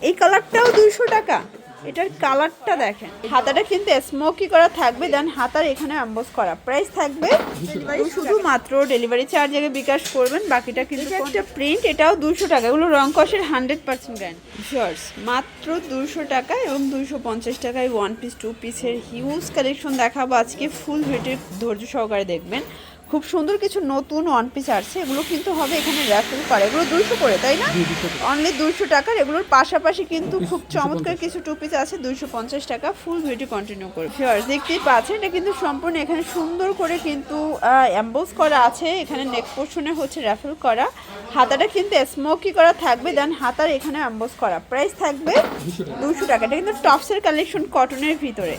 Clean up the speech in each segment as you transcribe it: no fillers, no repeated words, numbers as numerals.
এই কালারটাও 200 টাকা। এটার কালারটা দেখেন, হাতাটা কিন্তু স্মোকি করা থাকবে, দেন হাতার এখানে এমবস করা। প্রাইস থাকবে শুধুমাত্র ডেলিভারি চার্জ আগে বিকাশ করবেন, বাকিটা কিন্তু একটা প্রিন্ট, এটাও 200 টাকা। এগুলো রং কষের 100% গ্যারান্টি। শর্টস মাত্র 200 টাকা এবং 250 টাকায় ওয়ান পিস টু পিসের হিউজ কালেকশন দেখাবো আজকে। ফুল ভিডিও ধৈর্য সহকারে দেখবেন। খুব সুন্দর কিছু নতুন ওয়ান পিস আসছে, এগুলো কিন্তু হবে এখানে র্যাফেল করে। এগুলো 200 করে, তাই না? অনলি 200 টাকার। এগুলোর পাশাপাশি কিন্তু খুব চমৎকার কিছু টু পিস আছে 250 টাকা। ফুল ভিডিও কন্টিনিউ করে ভিউয়ার্স দেখতেই পাচ্ছেন, এটা কিন্তু সম্পূর্ণ এখানে সুন্দর করে কিন্তু এমবোস করা আছে। এখানে নেক পোর্শনে হচ্ছে র্যাফেল করা, হাতাটা কিন্তু স্মোকি করা থাকবে, দেন হাতার এখানে এমবোস করা। প্রাইস থাকবে 200 টাকা। এটা কিন্তু টপসের কালেকশন, কটনের ভিতরে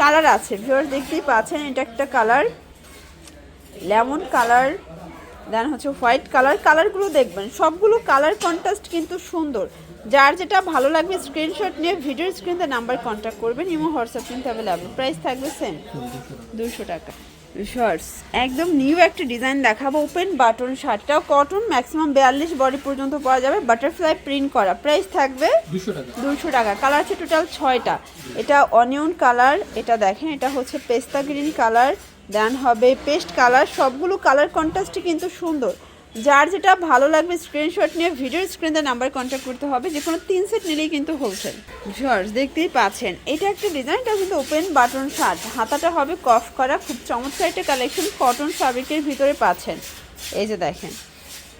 কালার আছে ভিউয়ার্স দেখতেই পাচ্ছেন। এটা একটা কালার লেমন কালার, দেন হচ্ছে হোয়াইট কালার। কালারগুলো দেখবেন সবগুলো কালার কন্ট্রাস্ট কিন্তু সুন্দর। যার যেটা ভালো লাগবে স্ক্রিনশট নিয়ে ভিডিওর স্ক্রিনে নাম্বার কন্ট্যাক্ট করবেন। ইমো হোয়াটসঅ্যাপ কিন্তু অ্যাভেলেবল। প্রাইস থাকবে সেম 200 টাকা। শর্টস একদম নিউ একটা ডিজাইন দেখাবো, ওপেন বাটন শার্টটাও কটন, ম্যাক্সিমাম 42 বডি পর্যন্ত পাওয়া যাবে, বাটারফ্লাই প্রিন্ট করা। প্রাইস থাকবে 200 টাকা। কালার আছে টোটাল 6টা। এটা অনিয়ন কালার, এটা দেখেন, এটা হচ্ছে পেস্তা গ্রিন কালার, দেন হবে পেস্ট কালার। সবগুলো কালার কন্ট্রাস্টই কিন্তু সুন্দর। যার যেটা ভালো লাগবে স্ক্রিনশট নিয়ে ভিডিওর স্ক্রিনে নাম্বার কন্ট্যাক্ট করতে হবে। যে কোনো 3 সেট নিলেই কিন্তু হোলসেল। জর্জ দেখতেই পাচ্ছেন, এটা একটা ডিজাইনটা কিন্তু ওপেন বাটন শার্ট, হাতাটা হবে কফ করা। খুব চমৎকার একটা কালেকশন, কটন ফ্যাব্রিকের ভিতরে পাচ্ছেন। এই যে দেখেন,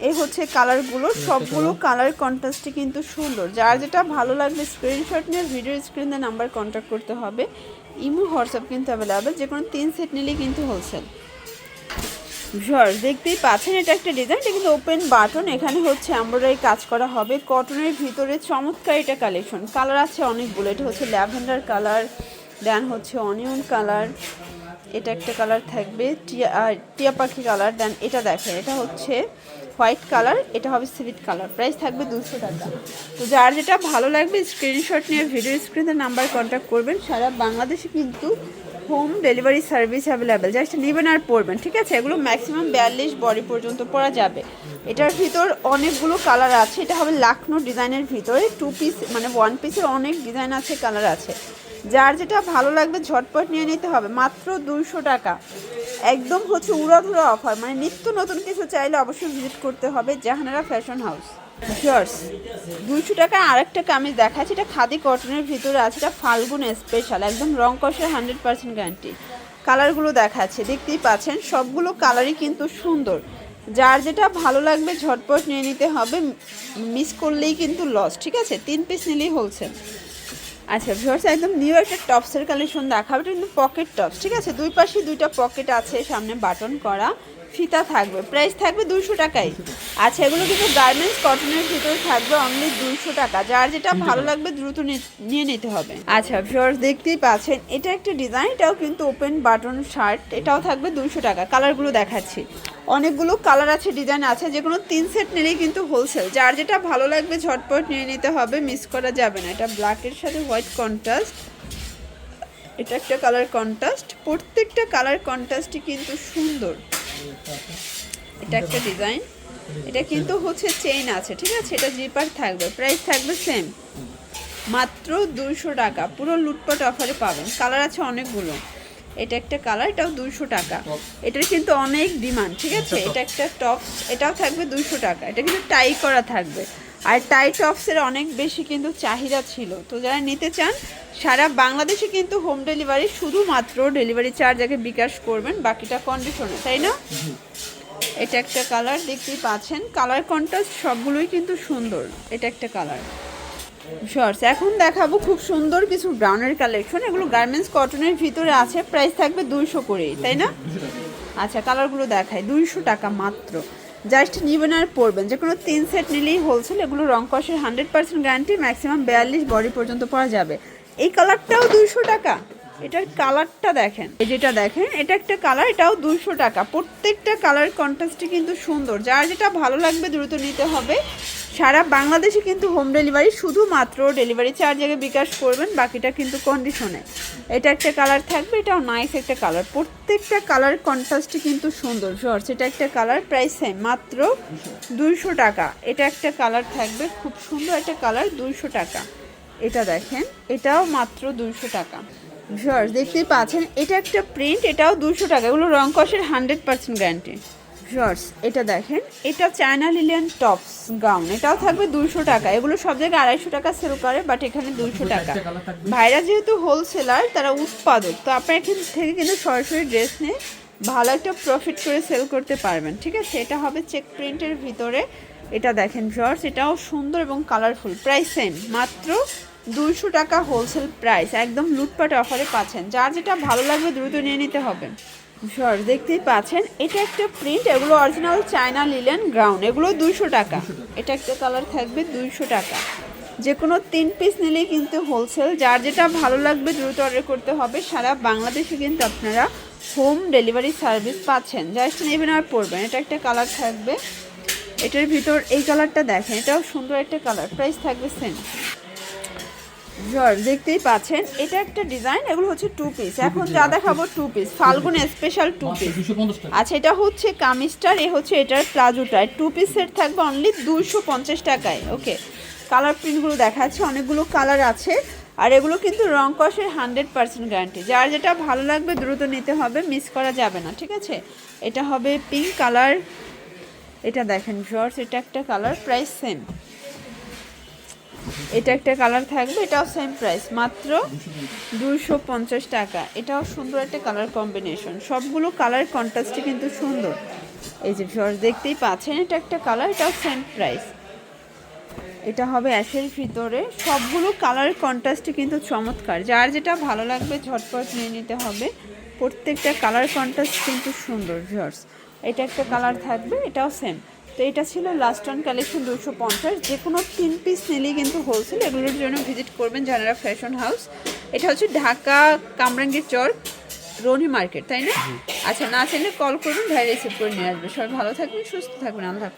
এই হচ্ছে কালারগুলো, সবগুলো কালার কন্ট্রাস্টই কিন্তু সুন্দর। যার যেটা ভালো লাগবে স্ক্রিনশট নিয়ে ভিডিওর স্ক্রিনে নাম্বার কন্ট্যাক্ট করতে হবে। ইমো হোয়াটসঅ্যাপ কিন্তু অ্যাভেলেবেল, যে কোনো 3 সেট নিলেই কিন্তু হোলসেল। ভিউয়ার্স দেখতেই পাচ্ছেন, এটা একটা ডিজাইন, এটা কিন্তু ওপেন বাটন, এখানে হচ্ছে এমব্রয়ডারি কাজ করা হবে কটনের ভিতরে। চমৎকার এটা কালেকশন। কালার আছে অনেকগুলো। এটা হচ্ছে ল্যাভেন্ডার কালার, দেন হচ্ছে অনিয়ন কালার, এটা একটা কালার থাকবে টিয়া পাখি কালার, দেন এটা দেখেন, এটা হচ্ছে হোয়াইট কালার, এটা হবে সিভিট কালার। প্রাইস থাকবে 200 টাকা। তো যার যেটা ভালো লাগবে স্ক্রিনশট নিয়ে ভিডিও স্ক্রিনে নাম্বার কন্ট্যাক্ট করবেন। সারা বাংলাদেশে কিন্তু home delivery service available. Just নেবেন আর পরবেন, ঠিক আছে? এগুলো ম্যাক্সিমাম 42 বডি পর্যন্ত পরা যাবে। এটার ভিতর অনেকগুলো কালার আছে। এটা হবে লাখনো ডিজাইনের ভিতরে টু পিস, মানে ওয়ান পিসের অনেক ডিজাইন আছে, কালার আছে। যার যেটা ভালো লাগবে ঝটপট নিয়ে নিতে হবে। মাত্র 200 টাকা। একদম হচ্ছে উড়াধুরা অফার, মানে নিত্য নতুন কিছু চাইলে অবশ্যই ভিজিট করতে হবে জাহানারা ফ্যাশন হাউস। শর্টস 200 টাকা আরেকটা কামিজ দেখাচ্ছে, এটা খাদি কটনের ভিতরে আছে, এটা ফাল্গুন স্পেশাল, একদম রং কষের 100% গ্যারান্টি। কালারগুলো দেখাচ্ছে দেখতেই পাচ্ছেন, সবগুলো কালারই কিন্তু সুন্দর। যার যেটা ভালো লাগবে ঝটপট নিয়ে নিতে হবে, মিস করলেই কিন্তু লস, ঠিক আছে? 3 পিস নিলেই হোলসেল। আচ্ছা ভিউয়ার্স, একদম নিউ একটা টপসের কালেকশন দেখাবো। এটা কিন্তু পকেট টপস, ঠিক আছে? দুই পাশে দুইটা পকেট আছে, সামনে বাটন করা, ফিতা থাকবে। প্রাইস থাকবে 200 টাকাই। আচ্ছা, এগুলো কিন্তু গার্মেন্টস কটনের ভিতরে থাকবে অনলি 200 টাকা। যার যেটা ভালো লাগবে দ্রুত নিয়ে নিতে হবে। আচ্ছা ভিউয়ার্স দেখতেই পাচ্ছেন, এটা একটা ডিজাইন, এটাও কিন্তু ওপেন বাটন শার্ট, এটাও থাকবে 200 টাকা। কালারগুলো দেখাচ্ছি, অনেকগুলো কালার আছে, ডিজাইন আছে, যে কোনো 3 সেট নিলেই কিন্তু হোলসেল। যার যেটা ভালো লাগবে ঝটপট নিয়ে নিতে হবে, মিস করা যাবে না। এটা ব্ল্যাকের সাথে হোয়াইট কন্ট্রাস্ট, এটা একটা কালার কন্ট্রাস্ট, প্রত্যেকটা কালার কন্ট্রাস্টই কিন্তু সুন্দর। এটা একটা ডিজাইন, এটা কিন্তু হচ্ছে চেইন আছে, ঠিক আছে? এটা জিপার থাকবে। প্রাইস থাকবে সেম, মাত্র 200 টাকা। পুরো লুটপাট অফারে পাবেন। কালার আছে অনেকগুলো। এটা একটা কালার, এটাও 200 টাকা। এটার কিন্তু অনেক ডিমান্ড, ঠিক আছে? এটা একটা টপ, এটাও থাকবে 200 টাকা। এটা কিন্তু টাই করা থাকবে, আর টাই টপসের অনেক বেশি কিন্তু চাহিদা ছিল। তো যারা নিতে চান সারা বাংলাদেশে কিন্তু হোম ডেলিভারি, শুধুমাত্র ডেলিভারি চার্জ আগে বিকাশ করবেন, বাকিটা কন্ডিশনে, তাই না? এটা একটা কালার দেখতেই পাচ্ছেন, কালার কন্ট্রাস্ট সবগুলোই কিন্তু সুন্দর। এটা একটা কালার। শর্টস এখন দেখাবো খুব সুন্দর কিছু ব্রাউনের কালেকশন, এগুলো গার্মেন্টস কটনের ভিতরে আছে। প্রাইস থাকবে 200 করেই, তাই না? আচ্ছা, কালারগুলো দেখাই, 200 টাকা মাত্র। জাস্ট নিবেন আর পরবেন, যে কোনো 3 সেট নিলেই হোলসেল। এগুলো রং কষের 100% গ্যারান্টি, ম্যাক্সিমাম 42 বডি পর্যন্ত পরা যাবে। এই কালারটাও 200 টাকা। এটার কালারটা দেখেন, এই যেটা দেখেন এটা একটা কালার, এটাও 200 টাকা। প্রত্যেকটা কালার কন্ট্রাস্টই কিন্তু সুন্দর, যার যেটা ভালো লাগবে দ্রুত নিতে হবে। সারা বাংলাদেশে কিন্তু হোম ডেলিভারি, শুধুমাত্র ডেলিভারি চার্জ আগে বিকাশ করবেন, বাকিটা কিন্তু কন্ডিশনে। এটা একটা কালার থাকবে, এটাও নাইস একটা কালার। প্রত্যেকটা কালার কন্ট্রাস্টই কিন্তু সুন্দর শর্টস। এটা একটা কালার, প্রাইস সেম, মাত্র 200 টাকা। এটা একটা কালার থাকবে, খুব সুন্দর একটা কালার, 200 টাকা। এটা দেখেন, এটাও মাত্র 200 টাকা। শর্টস দেখতেই পাচ্ছেন, এটা একটা প্রিন্ট, এটাও 200 টাকা। এগুলো রং কষের 100% গ্যারান্টি। শর্টস এটা দেখেন, এটা চায়না লিলিয়ান টপস গাউন, এটাও থাকবে 200 টাকা। এগুলো সব জায়গায় 250 টাকা সেল করে, বাট এখানে 200 টাকা। ভাইরা যেহেতু হোলসেলার, তারা উৎপাদক, তো আপনার এখান থেকে কিন্তু সরাসরি ড্রেস নিয়ে ভালো একটা প্রফিট করে সেল করতে পারবেন, ঠিক আছে। এটা হবে চেক প্রিন্টের ভিতরে। এটা দেখেন শর্টস, এটাও সুন্দর এবং কালারফুল। প্রাইস সেম, মাত্র 200 টাকা হোলসেল প্রাইস। একদম লুটপাট অফারে পাচ্ছেন, যার যেটা ভালো লাগবে দ্রুত নিয়ে নিতে হবে। শর্টস দেখতেই পাচ্ছেন, এটা একটা প্রিন্ট, এগুলো অরিজিনাল চায়না লিলেন গ্রাউন্ড, এগুলো 200 টাকা। এটা একটা কালার থাকবে 200 টাকা। যে কোনো 3 পিস নিলেই কিন্তু হোলসেল, যার যেটা ভালো লাগবে দ্রুত অর্ডার করতে হবে। সারা বাংলাদেশে কিন্তু আপনারা হোম ডেলিভারি সার্ভিস পাচ্ছেন, জাস্ট নেবেন আর পড়বেন। এটা একটা কালার থাকবে, এটার ভিতর এই কালারটা দেখেন, এটাও সুন্দর একটা কালার, প্রাইস থাকবে সেম। জর্জ দেখতেই পাচ্ছেন, এটা একটা ডিজাইন, এগুলো হচ্ছে 2 পিস। এখন যা দেখাবো 2 পিস, ফাল্গুন স্পেশাল 2 পিস। আচ্ছা, এটা হচ্ছে কামিজটার, এ হচ্ছে এটার প্লাজোটার 2 পিস সেট থাকবে অনলি 250 টাকায়। ওকে, কালার প্রিন্টগুলো দেখাচ্ছে, অনেকগুলো কালার আছে, আর এগুলো কিন্তু রং কষের 100% গ্যারান্টি। যার যেটা ভালো লাগবে দ্রুত নিতে হবে, মিস করা যাবে না, ঠিক আছে। এটা হবে পিঙ্ক কালার, এটা দেখেন জর্জ, এটা একটা কালার, প্রাইস সেম। এটা একটা কালার থাকবে, এটাও সেম প্রাইস, মাত্র 250 টাকা। এটাও সুন্দর একটা কালার কম্বিনেশন, সবগুলো কালার কন্ট্রাস্টই কিন্তু সুন্দর। এই যে জর্জ দেখতেই পাচ্ছেন, এটা একটা কালার, এটাও সেম প্রাইস। এটা হবে অ্যাশের ভিতরে, সবগুলো কালার কন্ট্রাস্টই কিন্তু চমৎকার, যার যেটা ভালো লাগবে ঝটপট নিয়ে নিতে হবে। প্রত্যেকটা কালার কন্ট্রাস্ট কিন্তু সুন্দর জর্জ। এটা একটা কালার থাকবে, এটাও সেম। তো এটা ছিল লাস্ট অন কালেকশন 250। যে কোনো 3 পিস নিলেই কিন্তু হোলসেল। এগুলোর জন্য ভিজিট করবেন জানারা ফ্যাশন হাউস। এটা হচ্ছে ঢাকা কামরাঙ্গীর চর রনি মার্কেট, তাই না? আচ্ছা, না চাইলে কল করবেন, ভাই রিসিভ করে নিয়ে আসবে। সবাই ভালো থাকবেন, সুস্থ থাকবেন, আল্লাহ হাফেজ।